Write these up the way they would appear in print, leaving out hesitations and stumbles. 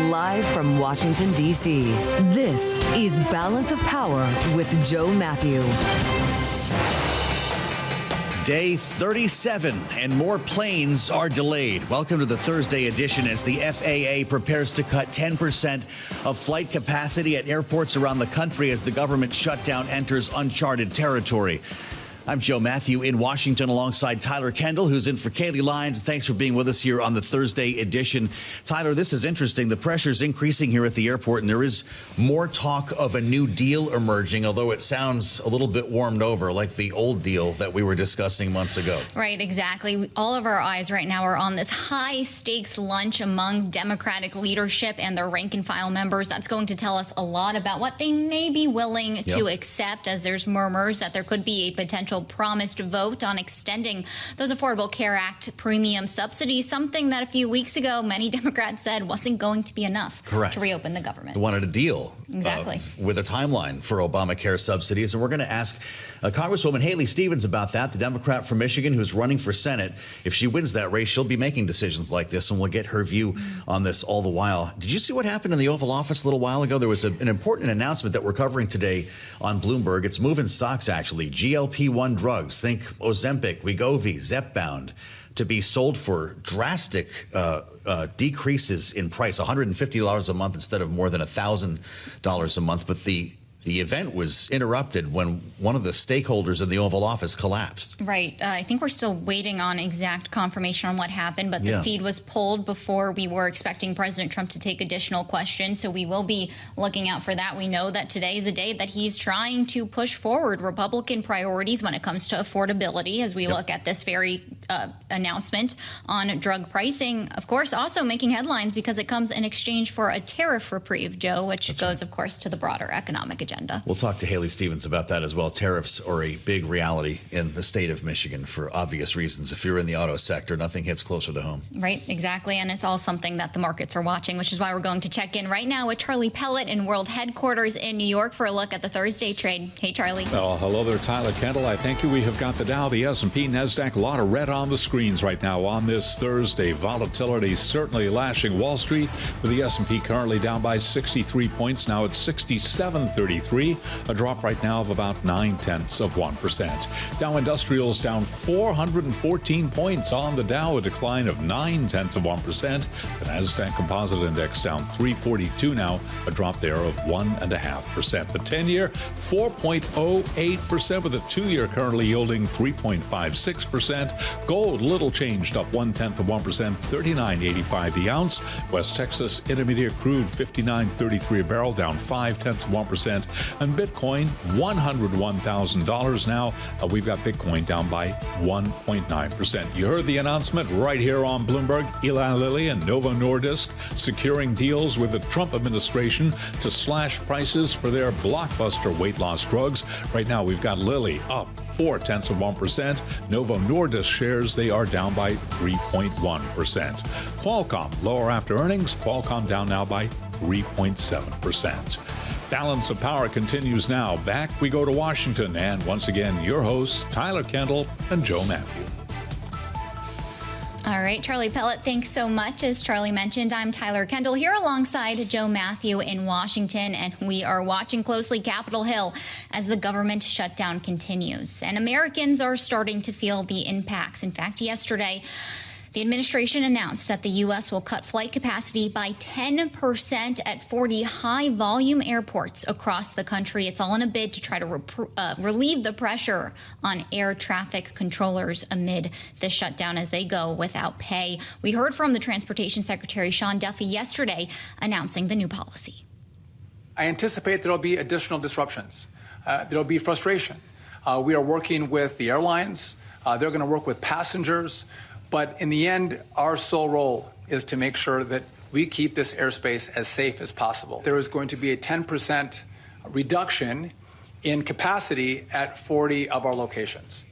Live from Washington, D.C., this is Balance of Power with Joe Mathieu. Day 37 and more planes are delayed. Welcome to the Thursday edition as the FAA prepares to cut 10% of flight capacity at airports around the country as the government shutdown enters uncharted territory. I'm Joe Mathieu in Washington alongside Tyler Kendall, who's in for Kaylee Lyons. Thanks for being with us here on the Thursday edition. Tyler, this is interesting. The pressure's increasing here at the airport, and there is more talk of a new deal emerging, although it sounds a little bit warmed over, like the old deal that we were discussing months ago. Right, exactly. All of our eyes right now are on this high-stakes lunch among Democratic leadership and their rank-and-file members. That's going to tell us a lot about what they may be willing to accept, as there's murmurs that there could be a potential promised vote on extending those Affordable Care Act premium subsidies, something that a few weeks ago many Democrats said wasn't going to be enough to reopen the government. They wanted a deal with a timeline for Obamacare subsidies. And we're going to ask Congresswoman Haley Stevens about that, the Democrat from Michigan who's running for Senate. If she wins that race, she'll be making decisions like this, and we'll get her view on this all the while. Did you see what happened in the Oval Office a little while ago? There was an important announcement that we're covering today on Bloomberg. It's moving stocks, actually. GLP-1 drugs, think Ozempic, Wegovy, Zepbound, to be sold for drastic decreases in price, $150 a month instead of more than $1,000 a month. But the event was interrupted when one of the stakeholders in the Oval Office collapsed. Right. I think we're still waiting on exact confirmation on what happened, but the feed was pulled before we were expecting President Trump to take additional questions. So we will be looking out for that. We know that today is a day that he's trying to push forward Republican priorities when it comes to affordability as we look at this very announcement on drug pricing. Of course, also making headlines because it comes in exchange for a tariff reprieve, Joe, which goes, of course, to the broader economic agenda. We'll talk to Haley Stevens about that as well. Tariffs are a big reality in the state of Michigan for obvious reasons. If you're in the auto sector, nothing hits closer to home. Right, exactly. And it's all something that the markets are watching, which is why we're going to check in right now with Charlie Pellet in World Headquarters in New York for a look at the Thursday trade. Hey, Charlie. Well, hello there, Tyler Kendall. I thank you. We have got the Dow, the S&P, NASDAQ, a lot of red on the screens right now on this Thursday. Volatility certainly lashing Wall Street, with the S&P currently down by 63 points. Now it's 67.33. A drop right now of about 0.9%. Dow Industrials down 414 points on the Dow, a decline of 0.9%. The NASDAQ Composite Index down 342 now, a drop there of 1.5%. The 10-year 4.08%, with the 2-year currently yielding 3.56%. Gold little changed, up 0.1%, $39.85 the ounce. West Texas Intermediate crude 59.33 a barrel, down 0.5%. And Bitcoin, $101,000 now. We've got Bitcoin down by 1.9%. You heard the announcement right here on Bloomberg. Eli Lilly and Novo Nordisk securing deals with the Trump administration to slash prices for their blockbuster weight loss drugs. Right now, we've got Lilly up 0.4%. Novo Nordisk shares, they are down by 3.1%. Qualcomm lower after earnings. Qualcomm down now by 3.7%. Balance of Power continues now. Back we go to Washington, and once again, your hosts, Tyler Kendall and Joe Mathieu. All right, Charlie Pellet, thanks so much. As Charlie mentioned, I'm Tyler Kendall here alongside Joe Mathieu in Washington, and we are watching closely Capitol Hill as the government shutdown continues. And Americans are starting to feel the impacts. In fact, yesterday, the administration announced that the U.S. will cut flight capacity by 10% at 40 high-volume airports across the country. It's all in a bid to try to relieve the pressure on air traffic controllers amid the shutdown as they go without pay. We heard from the Transportation Secretary Sean Duffy yesterday announcing the new policy. I anticipate there will be additional disruptions. There will be frustration. We are working with the airlines. They're going to work with passengers. But in the end, our sole role is to make sure that we keep this airspace as safe as possible. There is going to be a 10% reduction in capacity at 40 of our locations.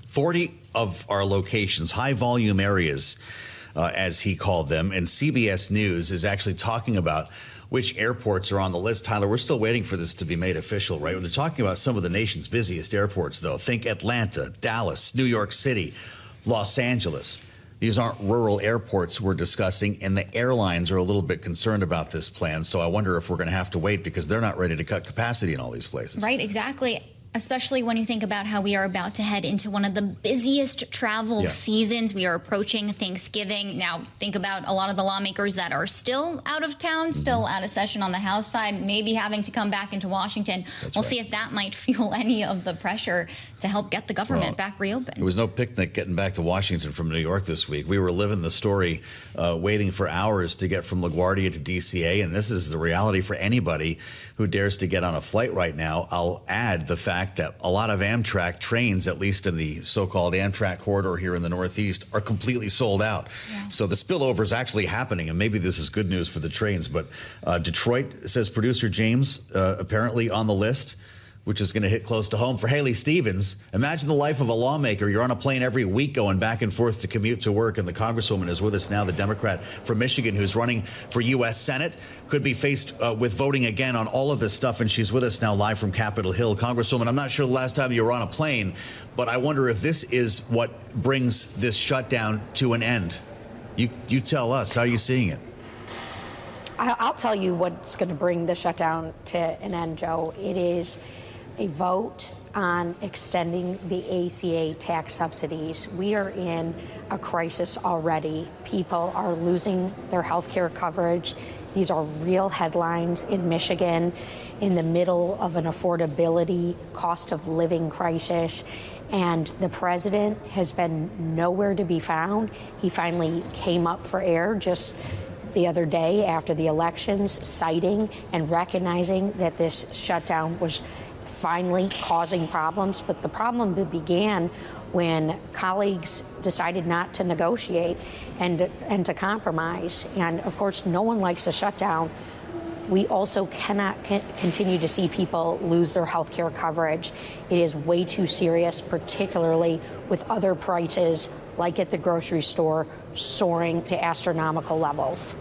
40 of our locations, high volume areas, as he called them. And CBS News is actually talking about which airports are on the list. Tyler, we're still waiting for this to be made official, right? They're talking about some of the nation's busiest airports, though. Think Atlanta, Dallas, New York City, Los Angeles. These aren't rural airports we're discussing, and the airlines are a little bit concerned about this plan. So I wonder if we're going to have to wait because they're not ready to cut capacity in all these places. Right, exactly. Especially when you think about how we are about to head into one of the busiest travel seasons. We are approaching Thanksgiving. Now, think about a lot of the lawmakers that are still out of town, still out of session on the House side, maybe having to come back into Washington. We'll see if that might fuel any of the pressure to help get the government back reopened. There was no picnic getting back to Washington from New York this week. We were living the story, waiting for hours to get from LaGuardia to DCA, and this is the reality for anybody who dares to get on a flight right now. I'll add the fact that a lot of Amtrak trains, at least in the so-called Amtrak corridor here in the Northeast, are completely sold out. So the spillover is actually happening, and maybe this is good news for the trains. But Detroit, says producer James, apparently on the list, which is going to hit close to home for Haley Stevens. Imagine the life of a lawmaker. You're on a plane every week going back and forth to commute to work, and the Congresswoman is with us now, the Democrat from Michigan who's running for U.S. Senate, could be faced with voting again on all of this stuff, and she's with us now live from Capitol Hill. Congresswoman, I'm not sure the last time you were on a plane, but I wonder if this is what brings this shutdown to an end. You tell us. How are you seeing it? I'll tell you what's going to bring the shutdown to an end, Joe. It is a vote on extending the ACA tax subsidies. We are in a crisis already. People are losing their health care coverage. These are real headlines in Michigan in the middle of an affordability, cost of living crisis. And the president has been nowhere to be found. He finally came up for air just the other day after the elections, citing and recognizing that this shutdown was finally causing problems. But the problem began when colleagues decided not to negotiate and to compromise. And of course, no one likes a shutdown. We also cannot continue to see people lose their health care coverage. It is way too serious, particularly with other prices, like at the grocery store, soaring to astronomical levels.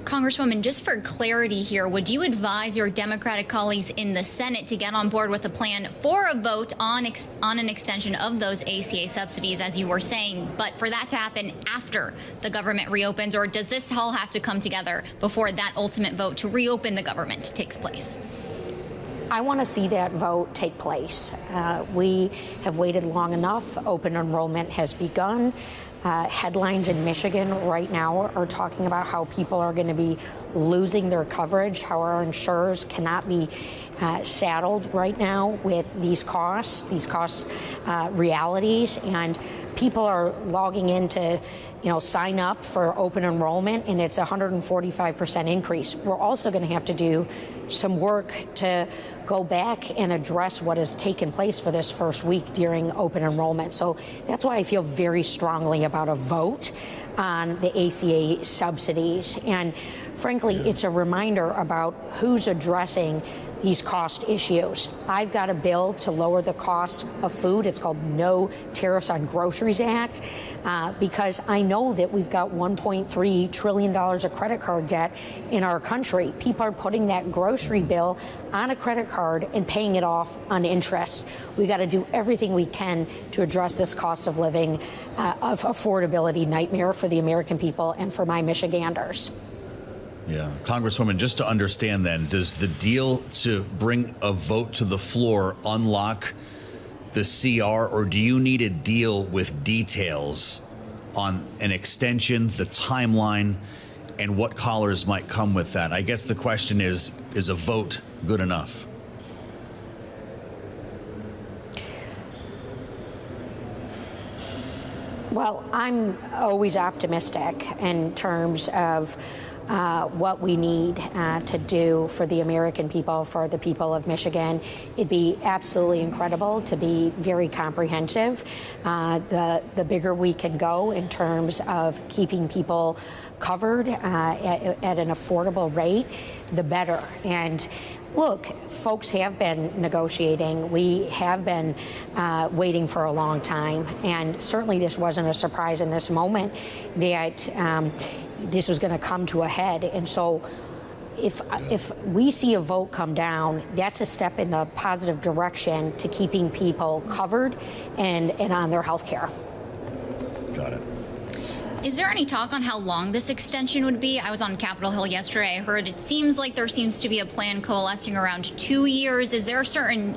Congresswoman, just for clarity here, would you advise your Democratic colleagues in the Senate to get on board with a plan for a vote on an extension of those ACA subsidies, as you were saying, but for that to happen after the government reopens, or does this all have to come together before that ultimate vote to reopen the government takes place? I want to see that vote take place. We have waited long enough. Open enrollment has begun. Headlines in Michigan right now are talking about how people are going to be losing their coverage, how our insurers cannot be saddled right now with these cost realities, and people are logging in to sign up for open enrollment, and it's a 145% increase. We're also going to have to do some work to go back and address what has taken place for this first week during open enrollment. So that's why I feel very strongly about a vote on the ACA subsidies. And frankly, it's a reminder about who's addressing these cost issues. I've got a bill to lower the cost of food. It's called No Tariffs on Groceries Act, because I know that we've got $1.3 trillion of credit card debt in our country. People are putting that grocery bill on a credit card and paying it off on interest. We got to do everything we can to address this cost of living, of affordability nightmare for the American people and for my Michiganders. Yeah. Congresswoman, just to understand then, does the deal to bring a vote to the floor unlock the CR, or do you need a deal with details on an extension, the timeline, and what collars might come with that? I guess the question is a vote good enough? Well, I'm always optimistic in terms of what we need to do for the American people, for the people of Michigan. It'd be absolutely incredible to be very comprehensive. The bigger we can go in terms of keeping people covered at an affordable rate, the better. And Look, folks have been negotiating. We have been waiting for a long time, and certainly this wasn't a surprise in this moment that this was going to come to a head. And so if we see a vote come down, that's a step in the positive direction to keeping people covered and on their health care. Got it. Is there any talk on how long this extension would be? I was on Capitol Hill yesterday. I heard it seems like there seems to be a plan coalescing around 2 years. Is there a certain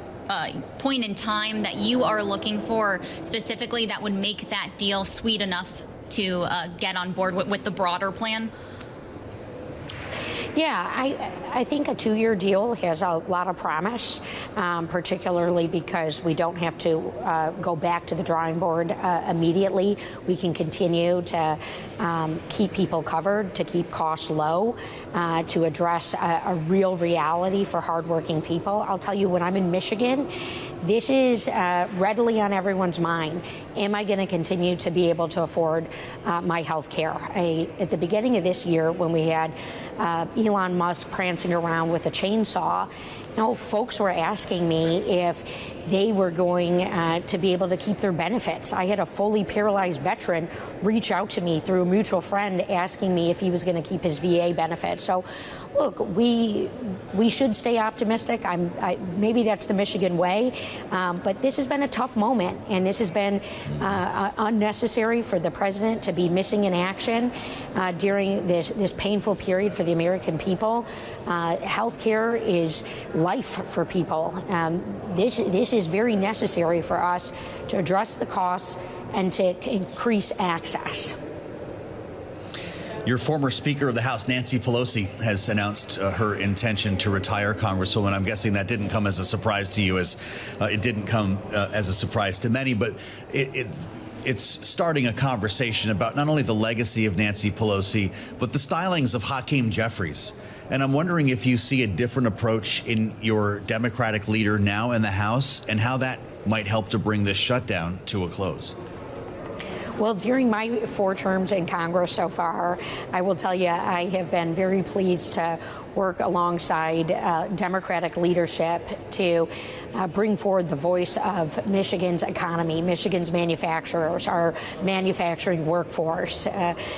point in time that you are looking for specifically that would make that deal sweet enough to get on board with the broader plan? Yeah, I think a 2-year deal has a lot of promise, particularly because we don't have to go back to the drawing board immediately. We can continue to keep people covered, to keep costs low, to address a real reality for hardworking people. I'll tell you, when I'm in Michigan, this is readily on everyone's mind. Am I going to continue to be able to afford my health care? At the beginning of this year, when we had Elon Musk prancing around with a chainsaw, folks were asking me if they were going to be able to keep their benefits. I had a fully paralyzed veteran reach out to me through a mutual friend asking me if he was going to keep his VA benefits. So, look, we should stay optimistic. Maybe that's the Michigan way, but this has been a tough moment, and this has been unnecessary for the president to be missing in action during this painful period for the American people. Health care is life for people. This is very necessary for us to address the costs and to increase access. Your former Speaker of the House, Nancy Pelosi, has announced her intention to retire, Congresswoman. I'm guessing that didn't come as a surprise to you, as it didn't come as a surprise to many, but it's starting a conversation about not only the legacy of Nancy Pelosi, but the stylings of Hakeem Jeffries. And I'm wondering if you see a different approach in your Democratic leader now in the House and how that might help to bring this shutdown to a close. Well, during my 4 terms in Congress so far, I will tell you I have been very pleased to work alongside Democratic leadership to bring forward the voice of Michigan's economy, Michigan's manufacturers, our manufacturing workforce.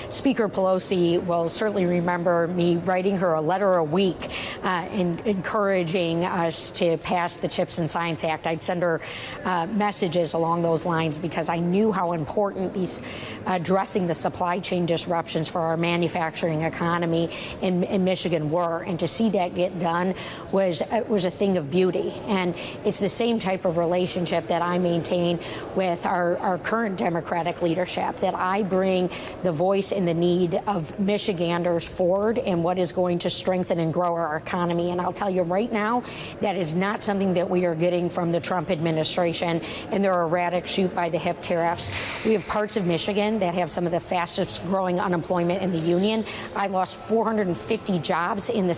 Speaker Pelosi will certainly remember me writing her a letter a week encouraging us to pass the CHIPS and Science Act. I'd send her messages along those lines because I knew how important these addressing the supply chain disruptions for our manufacturing economy in Michigan were. And to see that get done was a thing of beauty. And it's the same type of relationship that I maintain with our current Democratic leadership, that I bring the voice and the need of Michiganders forward and what is going to strengthen and grow our economy. And I'll tell you right now, that is not something that we are getting from the Trump administration and their erratic shoot-by-the-hip tariffs. We have parts of Michigan that have some of the fastest growing unemployment in the union. I lost 450 jobs in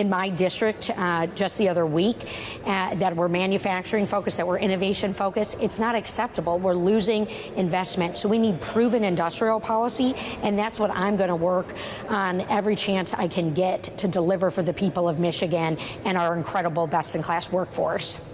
my district just the other week that were manufacturing focused, that were innovation focused. It's not acceptable. We're losing investment. So we need proven industrial policy, and that's what I'm going to work on every chance I can get to deliver for the people of Michigan and our incredible best-in-class workforce.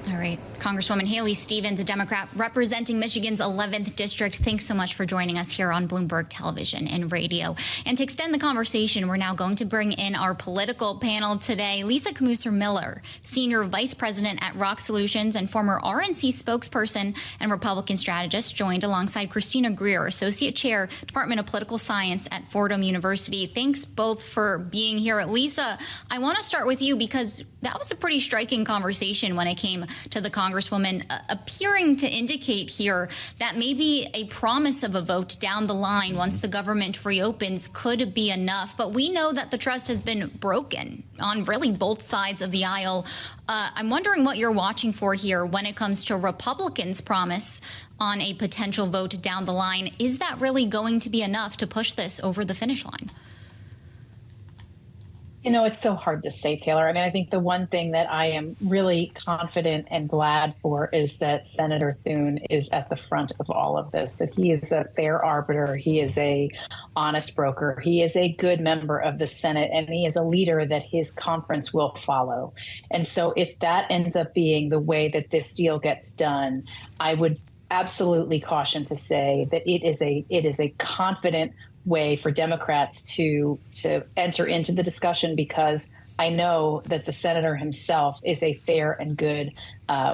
All right. Congresswoman Haley Stevens, a Democrat representing Michigan's 11th district. Thanks so much for joining us here on Bloomberg Television and Radio. And to extend the conversation, we're now going to bring in our political panel today. Lisa Camooso-Miller, Senior Vice President at ROKK Solutions and former RNC spokesperson and Republican strategist, joined alongside Christina Greer, Associate Chair, Department of Political Science at Fordham University. Thanks both for being here. Lisa, I want to start with you because that was a pretty striking conversation when it came to the Congresswoman appearing to indicate here that maybe a promise of a vote down the line once the government reopens could be enough. But we know that the trust has been broken on really both sides of the aisle. I'm wondering what you're watching for here when it comes to Republicans' promise on a potential vote down the line. Is that really going to be enough to push this over the finish line? It's so hard to say, Taylor. I mean, I think the one thing that I am really confident and glad for is that Senator Thune is at the front of all of this, that he is a fair arbiter. He is a honest broker. He is a good member of the Senate, and he is a leader that his conference will follow. And so if that ends up being the way that this deal gets done, I would absolutely caution to say that it is a confident way for Democrats to enter into the discussion, because I know that the senator himself is a fair and good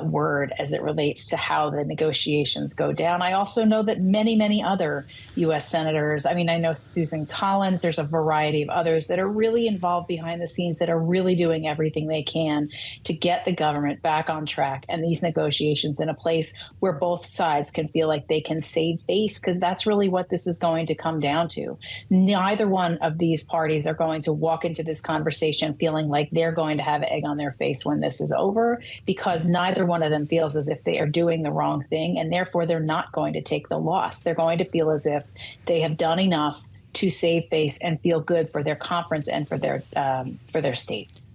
word as it relates to how the negotiations go down. I also know that many, many other U.S. senators, I mean, I know Susan Collins, there's a variety of others that are really involved behind the scenes, that are really doing everything they can to get the government back on track and these negotiations in a place where both sides can feel like they can save face, because that's really what this is going to come down to. Neither one of these parties are going to walk into this conversation feeling like they're going to have egg on their face when this is over, because neither one of them feels as if they are doing the wrong thing, and therefore they're not going to take the loss. They're going to feel as if they have done enough to save face and feel good for their conference and for their states.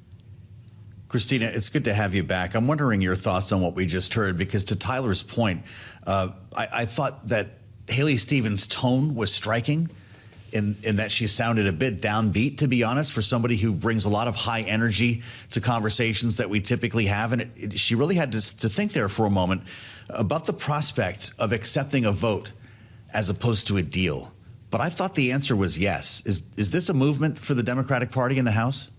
Christina, it's good to have you back. I'm wondering your thoughts on what we just heard, because to Tyler's point, I thought that Haley Stevens' tone was striking in that she sounded a bit downbeat, to be honest, for somebody who brings a lot of high energy to conversations that we typically have. And she really had to think there for a moment about the prospect of accepting a vote as opposed to a deal. But I thought the answer was yes. Is this a movement for the Democratic Party in the House?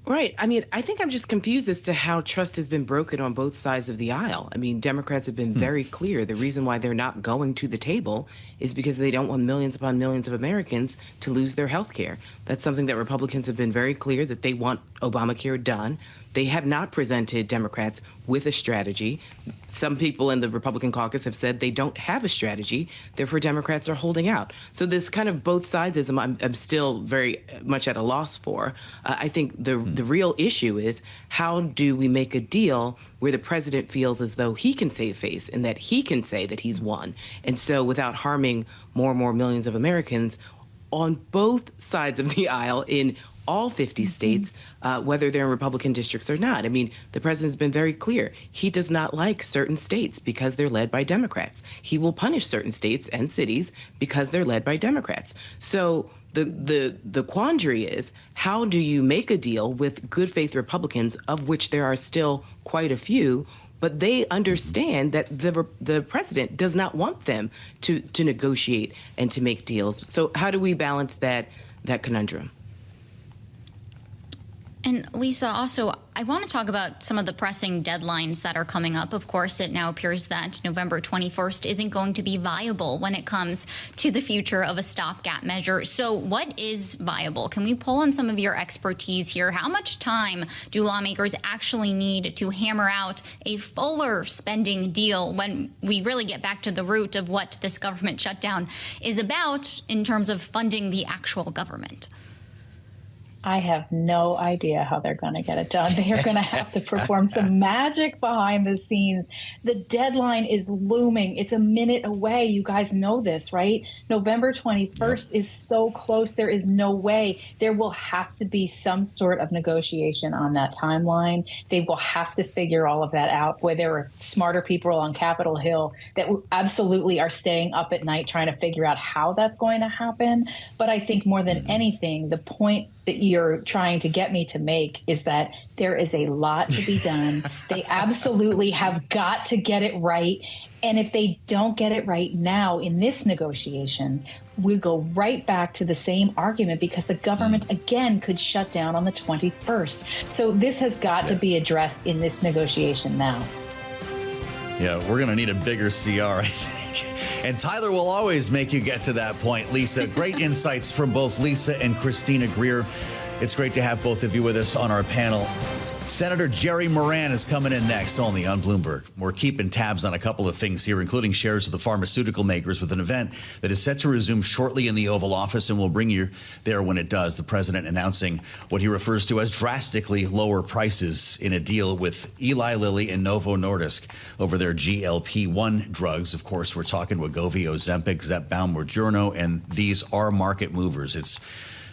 Right. I mean, I think I'm just confused as to how trust has been broken on both sides of the aisle. I mean, Democrats have been very clear. The reason why they're not going to the table is because they don't want millions upon millions of Americans to lose their health care. That's something that Republicans have been very clear that they want Obamacare done. They have not presented Democrats with a strategy. Some people in the Republican caucus have said they don't have a strategy, therefore Democrats are holding out. So this kind of both sidesism I'm still very much at a loss for. I think the real issue is, how do we make a deal where the president feels as though he can save face and that he can say that he's won, and so without harming more and more millions of Americans on both sides of the aisle in all 50 states, whether they're in Republican districts or not. I mean, the president's been very clear. He does not like certain states because they're led by Democrats. He will punish certain states and cities because they're led by Democrats. So the quandary is, how do you make a deal with good faith Republicans, of which there are still quite a few, but they understand that the president does not want them to negotiate and to make deals. So how do we balance that conundrum? And Lisa, also, I want to talk about some of the pressing deadlines that are coming up. Of course, it now appears that November 21st isn't going to be viable when it comes to the future of a stopgap measure. So what is viable? Can we pull on some of your expertise here? How much time do lawmakers actually need to hammer out a fuller spending deal when we really get back to the root of what this government shutdown is about in terms of funding the actual government? I have no idea how they're going to get it done. They are going to have to perform some magic behind the scenes. The deadline is looming. It's a minute away. You guys know this, right? November 21st is so close. There is no way. There will have to be some sort of negotiation on that timeline. They will have to figure all of that out, where there are smarter people on Capitol Hill that absolutely are staying up at night trying to figure out how that's going to happen. But I think more than anything, the point that you're trying to get me to make is that there is a lot to be done. They absolutely have got to get it right. And if they don't get it right now in this negotiation, we go right back to the same argument, because the government, again, could shut down on the 21st. So this has got to be addressed in this negotiation now. Yeah, we're going to need a bigger CR, I think. And Tyler will always make you get to that point, Lisa. Great insights from both Lisa and Christina Greer. It's great to have both of you with us on our panel. Senator Jerry Moran is coming in next, only on Bloomberg. We're keeping tabs on a couple of things here, including shares of the pharmaceutical makers, with an event that is set to resume shortly in the Oval Office, and we'll bring you there when it does. The president announcing what he refers to as drastically lower prices in a deal with Eli Lilly and Novo Nordisk over their GLP-1 drugs. Of course, we're talking Wegovy, Ozempic, Zepbound, Mounjaro, and these are market movers. It's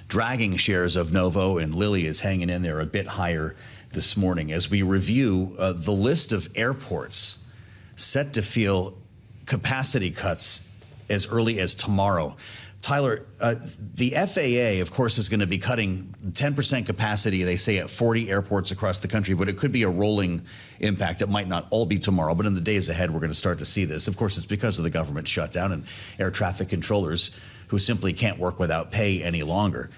dragging shares of Novo, and Lilly is hanging in there a bit higher this morning as we review the list of airports set to feel capacity cuts as early as tomorrow. Tyler, the FAA, of course, is going to be cutting 10% capacity, they say, at 40 airports across the country, but it could be a rolling impact. It might not all be tomorrow, but in the days ahead, we're going to start to see this. Of course, it's because of the government shutdown and air traffic controllers who simply can't work without pay any longer.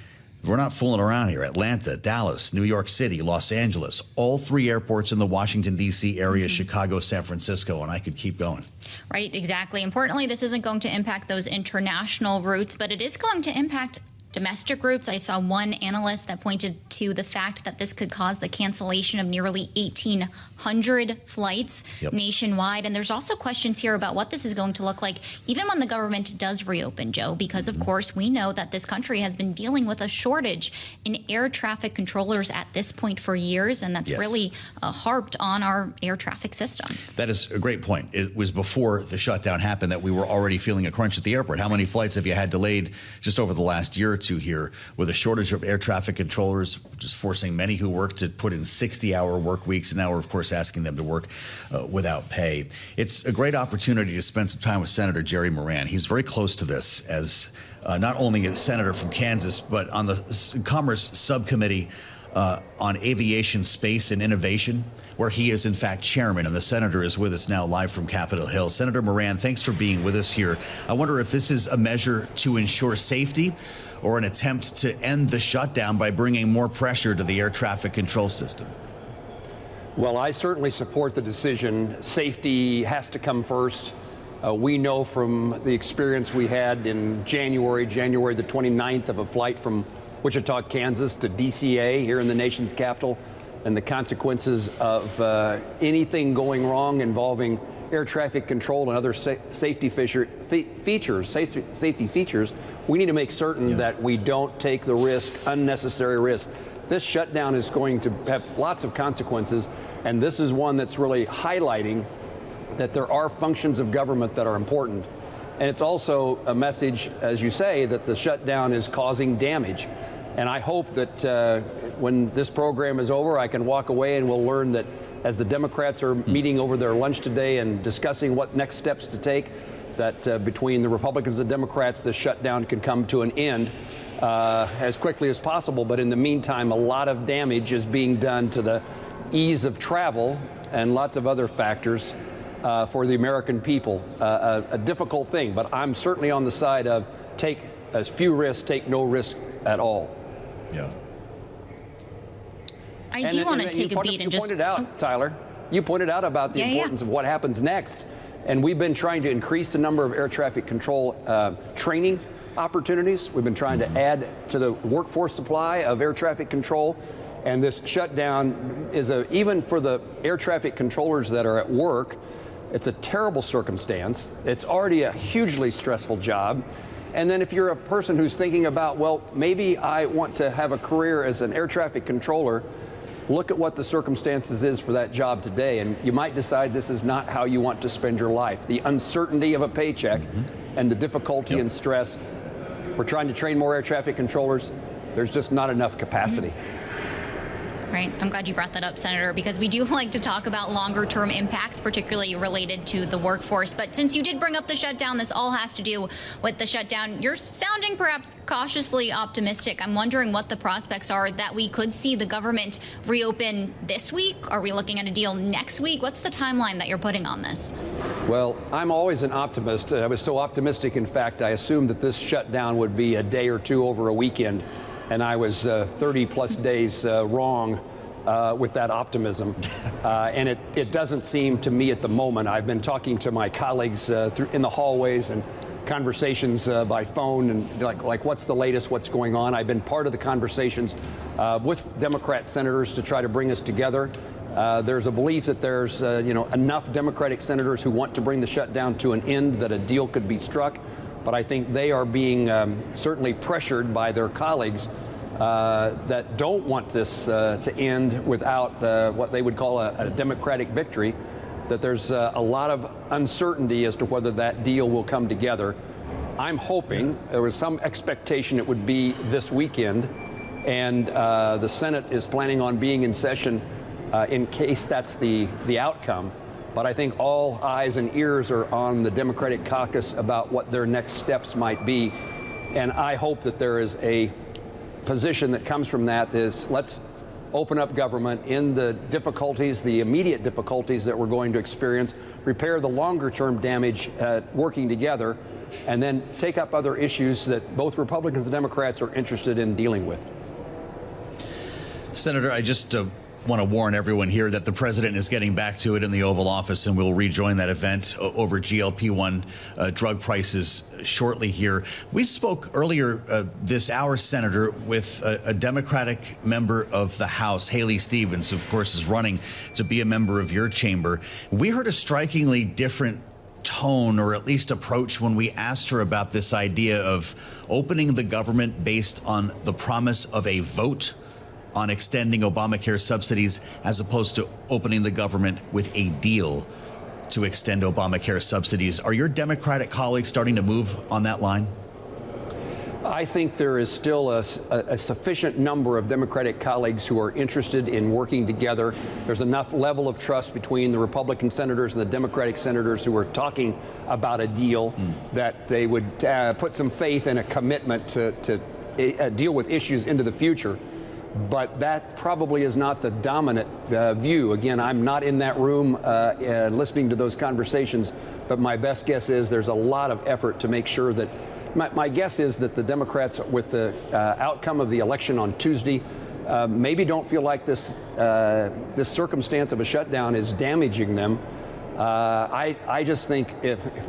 We're not fooling around here. Atlanta, Dallas, New York City, Los Angeles, all 3 airports in the Washington, D.C. area, Chicago, San Francisco, and I could keep going. Right, exactly. Importantly, this isn't going to impact those international routes, but it is going to impact domestic routes. I saw one analyst that pointed to the fact that this could cause the cancellation of nearly 1,800 flights nationwide. And there's also questions here about what this is going to look like even when the government does reopen, Joe, because, of course, we know that this country has been dealing with a shortage in air traffic controllers at this point for years. And that's really harped on our air traffic system. That is a great point. It was before the shutdown happened that we were already feeling a crunch at the airport. How many flights have you had delayed just over the last year or two here, with a shortage of air traffic controllers, just forcing many who work to put in 60-hour work weeks, and now we're, of course, asking them to work without pay. It's a great opportunity to spend some time with Senator Jerry Moran. He's very close to this as not only a senator from Kansas, but on the Commerce Subcommittee on Aviation, Space, and Innovation, where he is, in fact, chairman, and the senator is with us now live from Capitol Hill. Senator Moran, thanks for being with us here. I wonder if this is a measure to ensure safety or an attempt to end the shutdown by bringing more pressure to the air traffic control system. Well, I certainly support the decision. Safety has to come first. We know from the experience we had in January the 29th, of a flight from Wichita, Kansas to DCA here in the nation's capital, and the consequences of anything going wrong involving air traffic control and other safety features. We need to make certain that we don't take the risk, unnecessary risk. This shutdown is going to have lots of consequences, and this is one that's really highlighting that there are functions of government that are important. And it's also a message, as you say, that the shutdown is causing damage. And I hope that when this program is over, I can walk away and we'll learn that as the Democrats are meeting over their lunch today and discussing what next steps to take, that between the Republicans and Democrats, this shutdown can come to an end as quickly as possible. But in the meantime, a lot of damage is being done to the ease of travel and lots of other factors for the American people. A difficult thing, but I'm certainly on the side of take as few risks, take no risk at all. I do want to take a beat and just... You pointed out, Tyler, you pointed out about the importance of what happens next. And we've been trying to increase the number of air traffic control training opportunities. We've been trying to add to the workforce supply of air traffic control. And this shutdown is even for the air traffic controllers that are at work, it's a terrible circumstance. It's already a hugely stressful job. And then if you're a person who's thinking about, well, maybe I want to have a career as an air traffic controller, look at what the circumstances is for that job today, and you might decide this is not how you want to spend your life. The uncertainty of a paycheck and the difficulty and stress. We're trying to train more air traffic controllers. There's just not enough capacity. Right. I'm glad you brought that up, Senator, because we do like to talk about longer-term impacts, particularly related to the workforce. But since you did bring up the shutdown, this all has to do with the shutdown. You're sounding perhaps cautiously optimistic. I'm wondering what the prospects are that we could see the government reopen this week. Are we looking at a deal next week? What's the timeline that you're putting on this? Well, I'm always an optimist. I was so optimistic, in fact, I assumed that this shutdown would be a day or two over a weekend. And I was 30-plus days wrong with that optimism. And it doesn't seem to me at the moment. I've been talking to my colleagues in the hallways and conversations by phone and like what's the latest, what's going on. I've been part of the conversations with Democrat senators to try to bring us together. There's a belief that there's enough Democratic senators who want to bring the shutdown to an end that a deal could be struck. But I think they are being certainly pressured by their colleagues that don't want this to end without what they would call a Democratic victory, that there's a lot of uncertainty as to whether that deal will come together. I'm hoping, there was some expectation it would be this weekend, and the Senate is planning on being in session in case that's the outcome. But I think all eyes and ears are on the Democratic caucus about what their next steps might be. And I hope that there is a position that comes from that is, let's open up government in the difficulties, the immediate difficulties that we're going to experience, repair the longer-term damage working together, and then take up other issues that both Republicans and Democrats are interested in dealing with. Senator, I just want to warn everyone here that the president is getting back to it in the Oval Office, and we'll rejoin that event over GLP-1 drug prices shortly here. We spoke earlier this hour, Senator, with a Democratic member of the House, Haley Stevens, who, of course, is running to be a member of your chamber. We heard a strikingly different tone, or at least approach, when we asked her about this idea of opening the government based on the promise of a vote on extending Obamacare subsidies, as opposed to opening the government with a deal to extend Obamacare subsidies. Are your Democratic colleagues starting to move on that line? I think there is still a sufficient number of Democratic colleagues who are interested in working together. There's enough level of trust between the Republican senators and the Democratic senators who are talking about a deal that they would put some faith in a commitment to deal with issues into the future. But that probably is not the dominant view. Again, I'm not in that room listening to those conversations, but my best guess is there's a lot of effort to make sure that, my guess is that the Democrats, with the outcome of the election on Tuesday, maybe don't feel like this circumstance of a shutdown is damaging them. I just think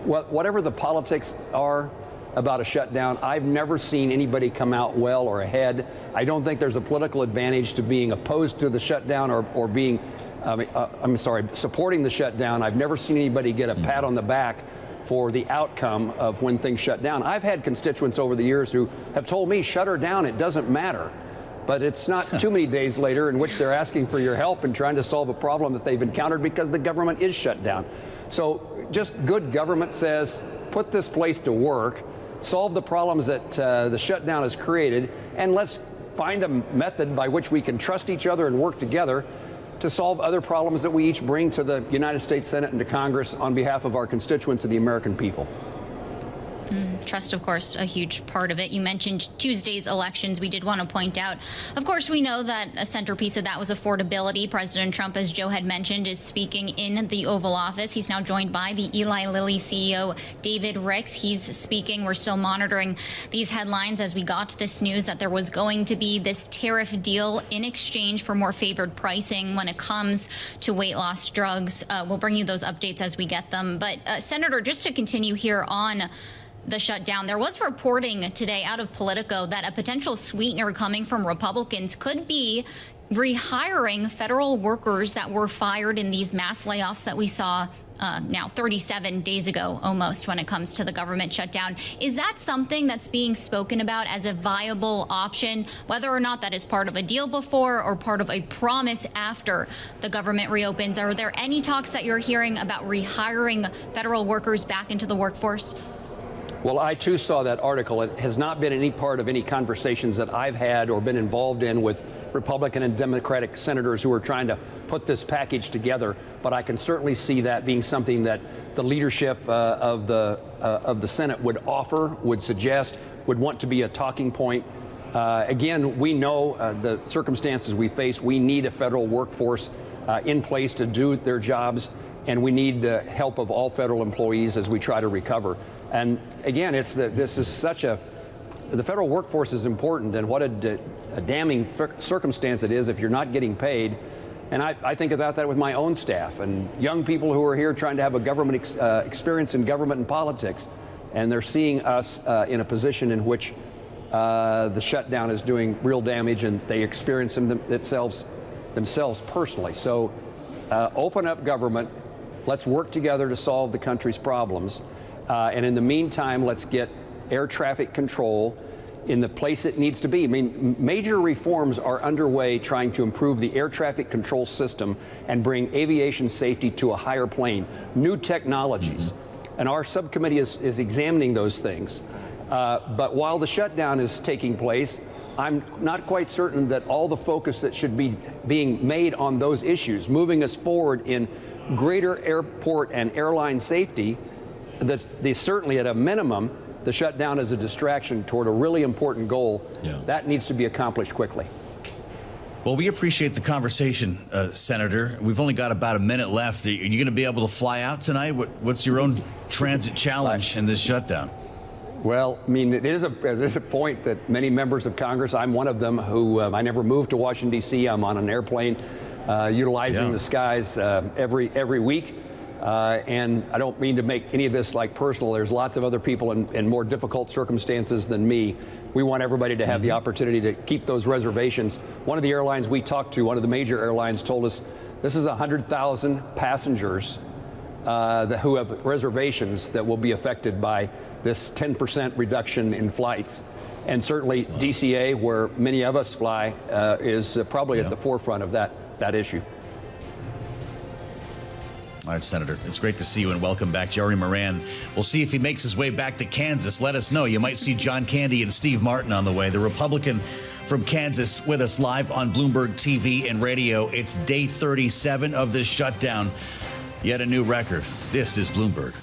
whatever the politics are about a shutdown, I've never seen anybody come out well or ahead. I don't think there's a political advantage to being opposed to the shutdown or being, supporting the shutdown. I've never seen anybody get a pat on the back for the outcome of when things shut down. I've had constituents over the years who have told me, shut her down, it doesn't matter. But it's not too many days later in which they're asking for your help and trying to solve a problem that they've encountered because the government is shut down. So just good government says, put this place to work, solve the problems that the shutdown has created, and let's find a method by which we can trust each other and work together to solve other problems that we each bring to the United States Senate and to Congress on behalf of our constituents and the American people. Trust, of course, a huge part of it. You mentioned Tuesday's elections. We did want to point out, of course, we know that a centerpiece of that was affordability. President Trump, as Joe had mentioned, is speaking in the Oval Office. He's now joined by the Eli Lilly CEO, David Ricks. He's speaking. We're still monitoring these headlines as we got this news that there was going to be this tariff deal in exchange for more favored pricing when it comes to weight loss drugs. We'll bring you those updates as we get them. But, Senator, just to continue here on the shutdown, there was reporting today out of Politico that a potential sweetener coming from Republicans could be rehiring federal workers that were fired in these mass layoffs that we saw now 37 days ago almost when it comes to the government shutdown. Is that something that's being spoken about as a viable option, whether or not that is part of a deal before or part of a promise after the government reopens? Are there any talks that you're hearing about rehiring federal workers back into the workforce? Well, I too saw that article. It has not been any part of any conversations that I've had or been involved in with Republican and Democratic senators who are trying to put this package together. But I can certainly see that being something that the leadership of the Senate would offer, would suggest, would want to be a talking point. Again, we know the circumstances we face. We need a federal workforce in place to do their jobs, and we need the help of all federal employees as we try to recover. And again, the federal workforce is important, and what a damning circumstance it is if you're not getting paid. And I think about that with my own staff and young people who are here trying to have a government experience in government and politics, and they're seeing us in a position in which the shutdown is doing real damage, and they experience themselves personally. So open up government. Let's work together to solve the country's problems. And in the meantime, let's get air traffic control in the place it needs to be. I mean, major reforms are underway trying to improve the air traffic control system and bring aviation safety to a higher plane. New technologies. and our subcommittee is examining those things. But while the shutdown is taking place, I'm not quite certain that all the focus that should be being made on those issues, moving us forward in greater airport and airline safety, that they certainly at a minimum, the shutdown is a distraction toward a really important goal. That needs to be accomplished quickly. Well, we appreciate the conversation, Senator. We've only got about a minute left. Are you going to be able to fly out tonight? What's your own transit challenge in this shutdown? Well, I mean, it is a point that many members of Congress, I'm one of them, who I never moved to Washington, D.C. I'm on an airplane utilizing the skies every week. And I don't mean to make any of this like personal. There's lots of other people in more difficult circumstances than me. We want everybody to have the opportunity to keep those reservations. One of the airlines we talked to, one of the major airlines, told us this is 100,000 passengers who have reservations that will be affected by this 10% reduction in flights. And certainly DCA, where many of us fly, is probably at the forefront of that issue. All right, Senator, it's great to see you and welcome back Jerry Moran. We'll see if he makes his way back to Kansas. Let us know. You might see John Candy and Steve Martin on the way. The Republican from Kansas with us live on Bloomberg TV and radio. It's day 37 of this shutdown. Yet a new record. This is Bloomberg.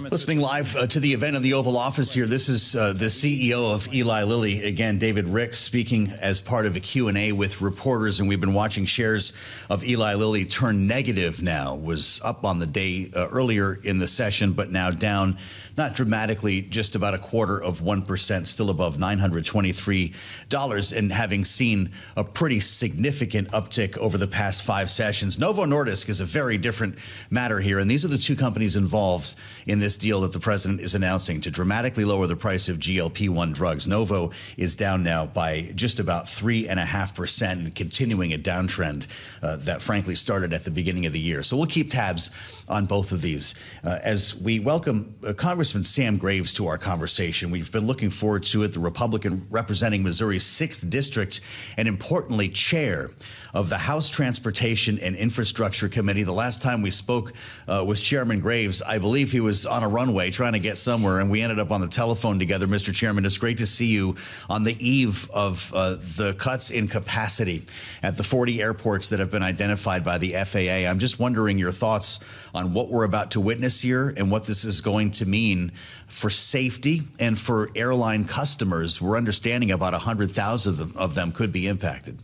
Listening live to the event in the Oval Office here. This is the CEO of Eli Lilly. Again, David Ricks speaking as part of a Q&A with reporters. And we've been watching shares of Eli Lilly turn negative now. Was up on the day earlier in the session, but now down, not dramatically, just about 0.25%, still above $923. And having seen a pretty significant uptick over the past 5 sessions. Novo Nordisk is a very different matter here. And these are the two companies involved in this deal that the president is announcing to dramatically lower the price of GLP-1 drugs. Novo is down now by just about 3.5% and continuing a downtrend that frankly started at the beginning of the year. So we'll keep tabs on both of these as we welcome Congressman Sam Graves to our conversation. We've been looking forward to it. The Republican representing Missouri's 6th district and importantly chair of the House Transportation and Infrastructure Committee. The last time we spoke with Chairman Graves, I believe he was on a runway trying to get somewhere, and we ended up on the telephone together. Mr. Chairman, it's great to see you on the eve of the cuts in capacity at the 40 airports that have been identified by the FAA. I'm just wondering your thoughts on what we're about to witness here and what this is going to mean for safety and for airline customers. We're understanding about 100,000 of them could be impacted.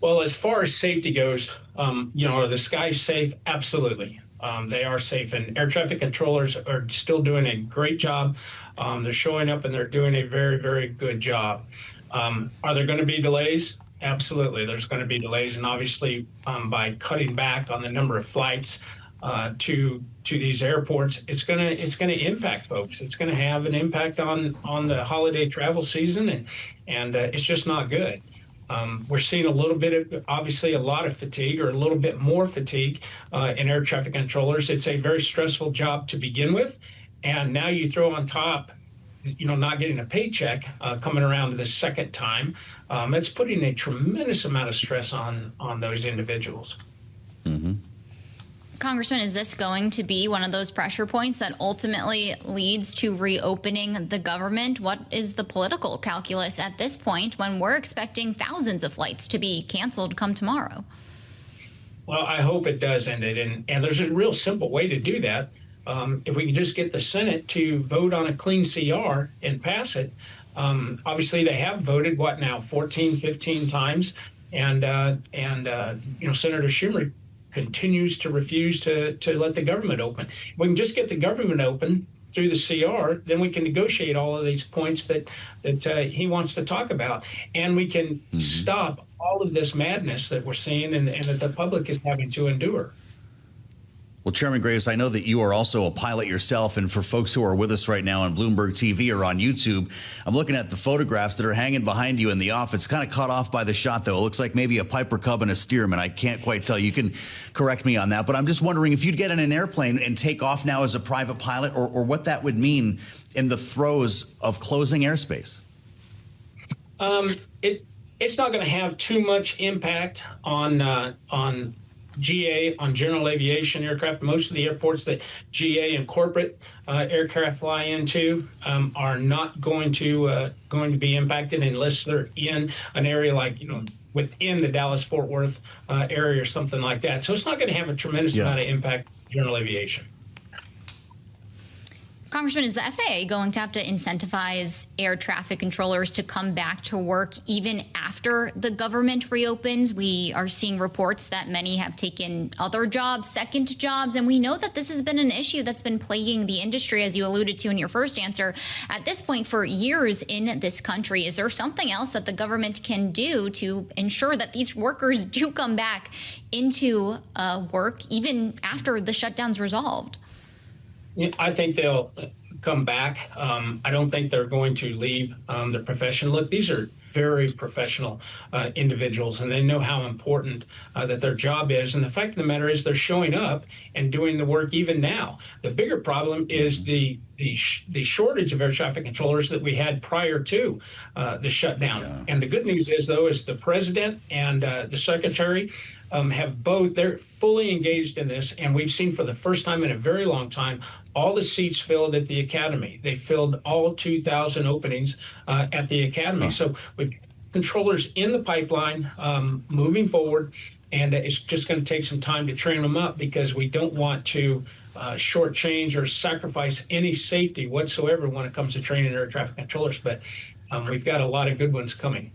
Well, as far as safety goes, the sky's safe. Absolutely. They are safe, and air traffic controllers are still doing a great job. They're showing up and they're doing a very, very good job. Are there going to be delays? Absolutely. There's going to be delays. And obviously, by cutting back on the number of flights to these airports, it's going to impact folks. It's going to have an impact on the holiday travel season, and it's just not good. We're seeing a little bit of, obviously, a lot of fatigue, or a little bit more fatigue in air traffic controllers. It's a very stressful job to begin with. And now you throw on top, not getting a paycheck coming around to the second time. It's putting a tremendous amount of stress on those individuals. Mm-hmm. Congressman, is this going to be one of those pressure points that ultimately leads to reopening the government? What is the political calculus at this point when we're expecting thousands of flights to be canceled come tomorrow? Well, I hope it does end it. And there's a real simple way to do that. If we can just get the Senate to vote on a clean CR and pass it. Obviously, they have voted, 14, 15 times. And Senator Schumer continues to refuse to let the government open. If we can just get the government open through the CR, then we can negotiate all of these points that he wants to talk about. And we can stop all of this madness that we're seeing and that the public is having to endure. Well, Chairman Graves, I know that you are also a pilot yourself. And for folks who are with us right now on Bloomberg TV or on YouTube, I'm looking at the photographs that are hanging behind you in the office. It's kind of cut off by the shot, though. It looks like maybe a Piper Cub and a Stearman. I can't quite tell. You can correct me on that. But I'm just wondering if you'd get in an airplane and take off now as a private pilot, or what that would mean in the throes of closing airspace. It's not going to have too much impact on GA on general aviation aircraft. Most of the airports that GA and corporate aircraft fly into are not going to be impacted unless they're in an area like, within the Dallas-Fort Worth area or something like that. So it's not going to have a tremendous amount of impact on general aviation. Congressman, is the FAA going to have to incentivize air traffic controllers to come back to work even after the government reopens? We are seeing reports that many have taken other jobs, second jobs, and we know that this has been an issue that's been plaguing the industry, as you alluded to in your first answer, at this point for years in this country. Is there something else that the government can do to ensure that these workers do come back into work even after the shutdown's resolved? I think they'll come back. I don't think they're going to leave the profession. Look, these are very professional individuals, and they know how important that their job is. And the fact of the matter is they're showing up and doing the work even now. The bigger problem is the shortage of air traffic controllers that we had prior to the shutdown. Yeah. And the good news is, though, is the president and the secretary have both, they're fully engaged in this, and we've seen for the first time in a very long time all the seats filled at the academy. They filled all 2,000 openings at the academy. So we've controllers in the pipeline moving forward, and it's just going to take some time to train them up because we don't want to shortchange or sacrifice any safety whatsoever when it comes to training air traffic controllers. But we've got a lot of good ones coming.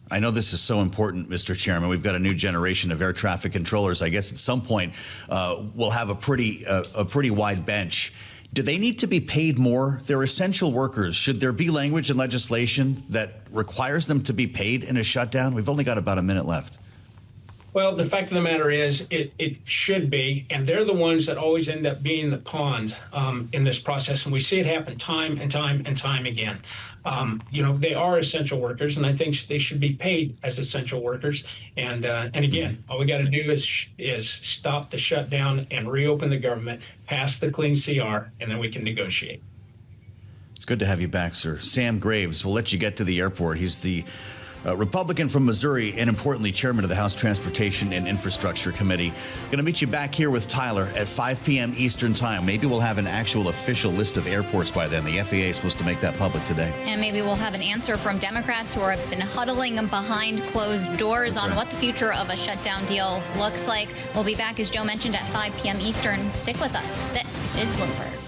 I know this is so important, Mr. Chairman. We've got a new generation of air traffic controllers. I guess at some point we'll have a pretty wide bench. Do they need to be paid more? They're essential workers. Should there be language in legislation that requires them to be paid in a shutdown? We've only got about a minute left. Well, the fact of the matter is it should be, and they're the ones that always end up being the pawns in this process, and we see it happen time and time and time again. They are essential workers, and I think they should be paid as essential workers. And again, all we got to do is stop the shutdown and reopen the government, pass the clean CR, and then we can negotiate. It's good to have you back, sir. Sam Graves, we'll let you get to the airport. He's the Republican from Missouri and, importantly, chairman of the House Transportation and Infrastructure Committee. Going to meet you back here with Tyler at 5 p.m. Eastern Time. Maybe we'll have an actual official list of airports by then. The FAA is supposed to make that public today. And maybe we'll have an answer from Democrats who have been huddling behind closed doors on what the future of a shutdown deal looks like. We'll be back, as Joe mentioned, at 5 p.m. Eastern. Stick with us. This is Bloomberg.